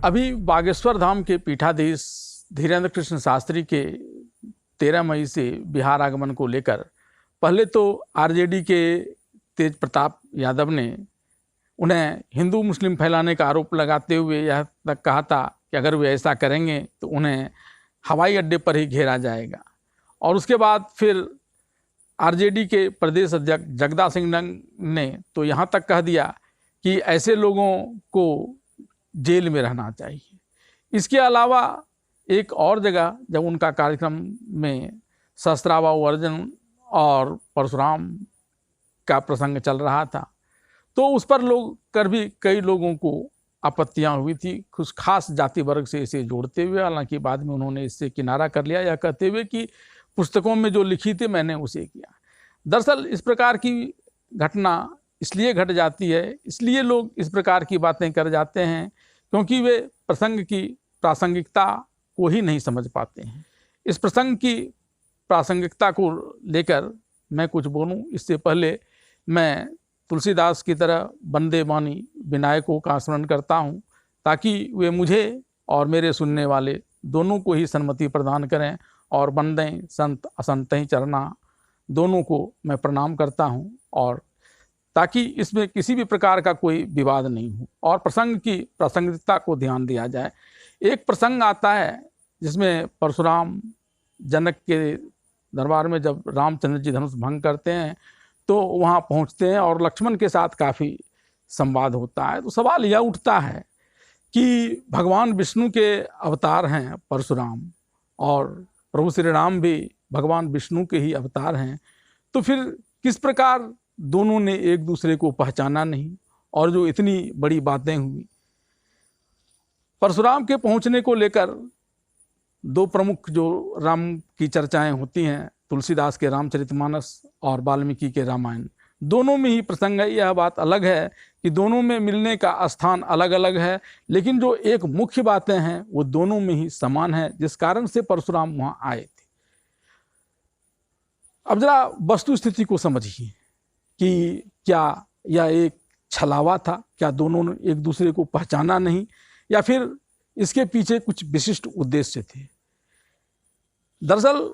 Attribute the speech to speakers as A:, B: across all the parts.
A: अभी बागेश्वर धाम के पीठाधीश धीरेन्द्र कृष्ण शास्त्री के 13 मई से बिहार आगमन को लेकर पहले तो आरजेडी के तेज प्रताप यादव ने उन्हें हिंदू मुस्लिम फैलाने का आरोप लगाते हुए यह तक कहा था कि अगर वे ऐसा करेंगे तो उन्हें हवाई अड्डे पर ही घेरा जाएगा। और उसके बाद फिर आरजेडी के प्रदेश अध्यक्ष जगदा सिंह ने तो यहाँ तक कह दिया कि ऐसे लोगों को जेल में रहना चाहिए। इसके अलावा एक और जगह जब उनका कार्यक्रम में सहस्त्राववर्जन और परशुराम का प्रसंग चल रहा था तो उस पर भी कई लोगों को आपत्तियां हुई थी, कुछ खास जाति वर्ग से इसे जोड़ते हुए। हालांकि बाद में उन्होंने इससे किनारा कर लिया, यह कहते हुए कि पुस्तकों में जो लिखी थी मैंने उसे किया। दरअसल इस प्रकार की घटना इसलिए घट जाती है, इसलिए लोग इस प्रकार की बातें कर जाते हैं क्योंकि वे प्रसंग की प्रासंगिकता को ही नहीं समझ पाते हैं। इस प्रसंग की प्रासंगिकता को लेकर मैं कुछ बोलूं इससे पहले मैं तुलसीदास की तरह बंदे बानी विनायकों का स्मरण करता हूं ताकि वे मुझे और मेरे सुनने वाले दोनों को ही सन्मति प्रदान करें। और बंदे संत असंत ही चरना दोनों को मैं प्रणाम करता हूं, और ताकि इसमें किसी भी प्रकार का कोई विवाद नहीं हो और प्रसंग की प्रासंगिकता को ध्यान दिया जाए। एक प्रसंग आता है जिसमें परशुराम जनक के दरबार में जब रामचंद्र जी धनुष भंग करते हैं तो वहाँ पहुँचते हैं और लक्ष्मण के साथ काफ़ी संवाद होता है। तो सवाल यह उठता है कि भगवान विष्णु के अवतार हैं परशुराम और प्रभु श्री राम भी भगवान विष्णु के ही अवतार हैं, तो फिर किस प्रकार दोनों ने एक दूसरे को पहचाना नहीं और जो इतनी बड़ी बातें हुई। परशुराम के पहुंचने को लेकर दो प्रमुख जो राम की चर्चाएं होती हैं, तुलसीदास के रामचरितमानस और वाल्मीकि के रामायण, दोनों में ही प्रसंग है। यह बात अलग है कि दोनों में मिलने का स्थान अलग अलग है, लेकिन जो एक मुख्य बातें हैं वो दोनों में ही समान है, जिस कारण से परशुराम वहां आए थे। अब जरा वस्तु स्थिति को समझिए कि क्या यह एक छलावा था, क्या दोनों ने एक दूसरे को पहचाना नहीं, या फिर इसके पीछे कुछ विशिष्ट उद्देश्य थे। दरअसल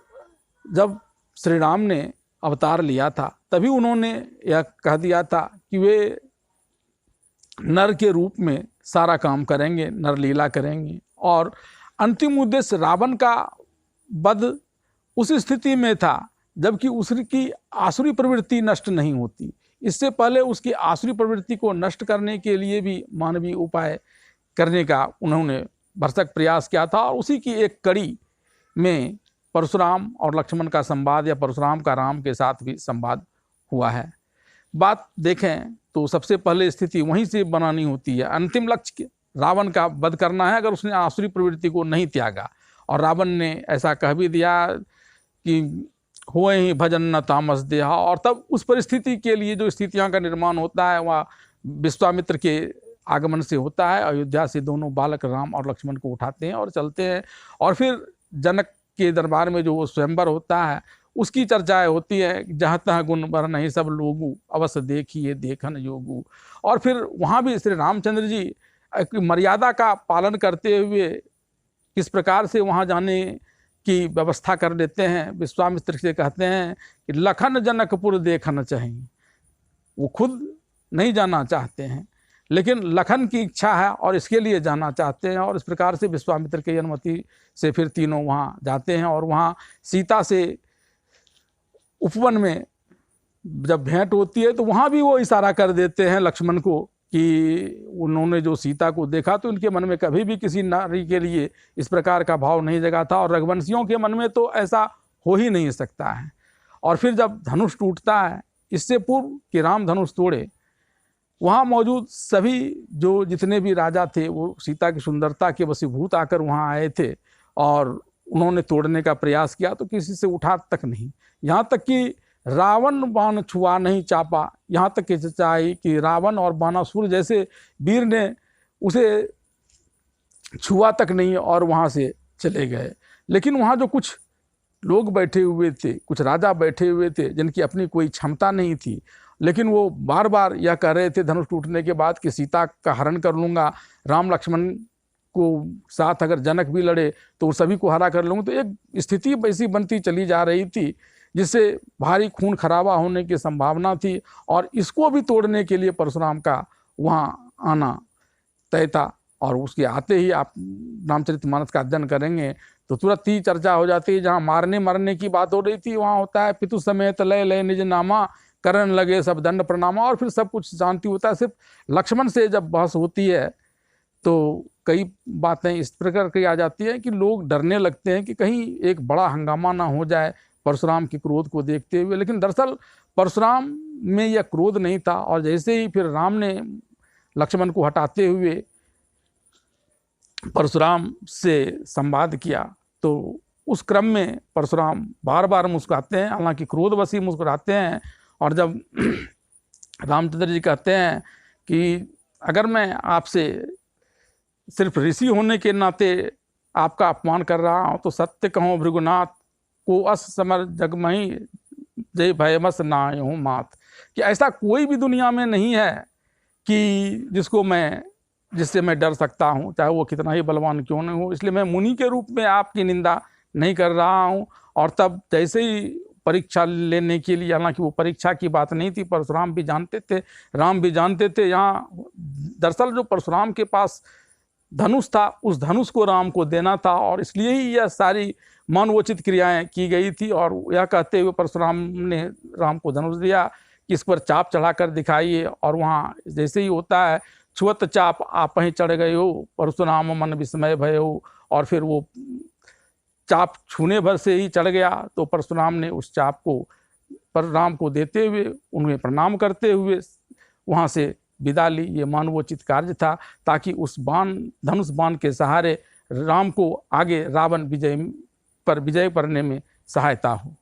A: जब श्री राम ने अवतार लिया था तभी उन्होंने यह कह दिया था कि वे नर के रूप में सारा काम करेंगे, नर लीला करेंगे, और अंतिम उद्देश्य रावण का वध उस स्थिति में था जबकि उसकी आसुरी प्रवृत्ति नष्ट नहीं होती। इससे पहले उसकी आसुरी प्रवृत्ति को नष्ट करने के लिए भी मानवीय उपाय करने का उन्होंने भरसक प्रयास किया था, और उसी की एक कड़ी में परशुराम और लक्ष्मण का संवाद या परशुराम का राम के साथ भी संवाद हुआ है। बात देखें तो सबसे पहले स्थिति वहीं से बनानी होती है। अंतिम लक्ष्य रावण का वध करना है अगर उसने आसुरी प्रवृत्ति को नहीं त्यागा, और रावण ने ऐसा कह भी दिया कि हुए ही भजन न तामस देहा। और तब उस परिस्थिति के लिए जो स्थितियां का निर्माण होता है वह विश्वामित्र के आगमन से होता है। अयोध्या से दोनों बालक राम और लक्ष्मण को उठाते हैं और चलते हैं, और फिर जनक के दरबार में जो वो स्वयंवर होता है उसकी चर्चाएं होती है, जहाँ तहाँ गुण बर नहीं सब लोगू अवश्य देखिए देखन योगू। और फिर वहाँ भी श्री रामचंद्र जी एक मर्यादा का पालन करते हुए किस प्रकार से वहाँ जाने की व्यवस्था कर लेते हैं। विश्वामित्र से कहते हैं कि लखन जनकपुर देखना चाहिए। वो खुद नहीं जाना चाहते हैं लेकिन लखन की इच्छा है और इसके लिए जाना चाहते हैं, और इस प्रकार से विश्वामित्र की अनुमति से फिर तीनों वहाँ जाते हैं। और वहाँ सीता से उपवन में जब भेंट होती है तो वहाँ भी वो इशारा कर देते हैं लक्ष्मण को कि उन्होंने जो सीता को देखा तो उनके मन में कभी भी किसी नारी के लिए इस प्रकार का भाव नहीं जगा था, और रघुवंशियों के मन में तो ऐसा हो ही नहीं सकता है। और फिर जब धनुष टूटता है, इससे पूर्व कि राम धनुष तोड़े, वहाँ मौजूद सभी जो जितने भी राजा थे वो सीता की सुंदरता के वशीभूत आकर वहाँ आए थे और उन्होंने तोड़ने का प्रयास किया तो किसी से उठा तक नहीं। यहाँ तक कि रावण बाण छुआ नहीं चापा, यहाँ तक कि चर्चा आई कि रावण और बाणासुर जैसे वीर ने उसे छुआ तक नहीं और वहाँ से चले गए। लेकिन वहाँ जो कुछ लोग बैठे हुए थे, कुछ राजा बैठे हुए थे जिनकी अपनी कोई क्षमता नहीं थी, लेकिन वो बार बार यह कह रहे थे धनुष टूटने के बाद कि सीता का हरण कर लूँगा, राम लक्ष्मण को साथ अगर जनक भी लड़े तो उन सभी को हरा कर लूँगा। तो एक स्थिति ऐसी बनती चली जा रही थी जिससे भारी खून खराबा होने की संभावना थी, और इसको भी तोड़ने के लिए परशुराम का वहाँ आना तय था। और उसके आते ही आप रामचरितमानस का अध्ययन करेंगे तो तुरंत ही चर्चा हो जाती है। जहाँ मारने मरने की बात हो रही थी वहाँ होता है पितु समेत लय लय निज नामा, करण लगे सब दंड प्रणामा, और फिर सब कुछ शांति होता है। सिर्फ लक्ष्मण से जब बहस होती है तो कई बातें इस प्रकार की आ जाती है कि लोग डरने लगते हैं कि कहीं एक बड़ा हंगामा ना हो जाए परशुराम के क्रोध को देखते हुए। लेकिन दरअसल परशुराम में यह क्रोध नहीं था, और जैसे ही फिर राम ने लक्ष्मण को हटाते हुए परशुराम से संवाद किया तो उस क्रम में परशुराम बार बार मुस्कुराते हैं, हालांकि क्रोधवश ही मुस्कुराते हैं। और जब रामचंद्र जी कहते हैं कि अगर मैं आपसे सिर्फ ऋषि होने के नाते आपका अपमान कर रहा हूँ तो सत्य कहूँ भृगुनाथ को अस समर जगमही जय भयमस नाय हूँ मात, कि ऐसा कोई भी दुनिया में नहीं है कि जिससे मैं डर सकता हूँ, चाहे वो कितना ही बलवान क्यों नहीं हो। इसलिए मैं मुनि के रूप में आपकी निंदा नहीं कर रहा हूँ। और तब जैसे ही परीक्षा लेने के लिए, हालांकि वो परीक्षा की बात नहीं थी, परशुराम भी जानते थे, राम भी जानते थे, यहाँ दरअसल जो परशुराम के पास धनुष था उस धनुष को राम को देना था, और इसलिए ही यह सारी मनोचित क्रियाएं की गई थी। और यह कहते हुए परशुराम ने राम को धनुष दिया कि इस पर चाप चढ़ाकर दिखाइए। और वहाँ जैसे ही होता है छुअत चाप आप ही चढ़ गए हो परशुराम मन विस्मय भय हो, और फिर वो चाप छूने भर से ही चढ़ गया। तो परशुराम ने उस चाप को पर राम को देते हुए उन्हें प्रणाम करते हुए वहाँ से विदा ली। ये मानवोचित कार्य था ताकि उस धनुष बाण के सहारे राम को आगे रावण विजय करने में सहायता हो।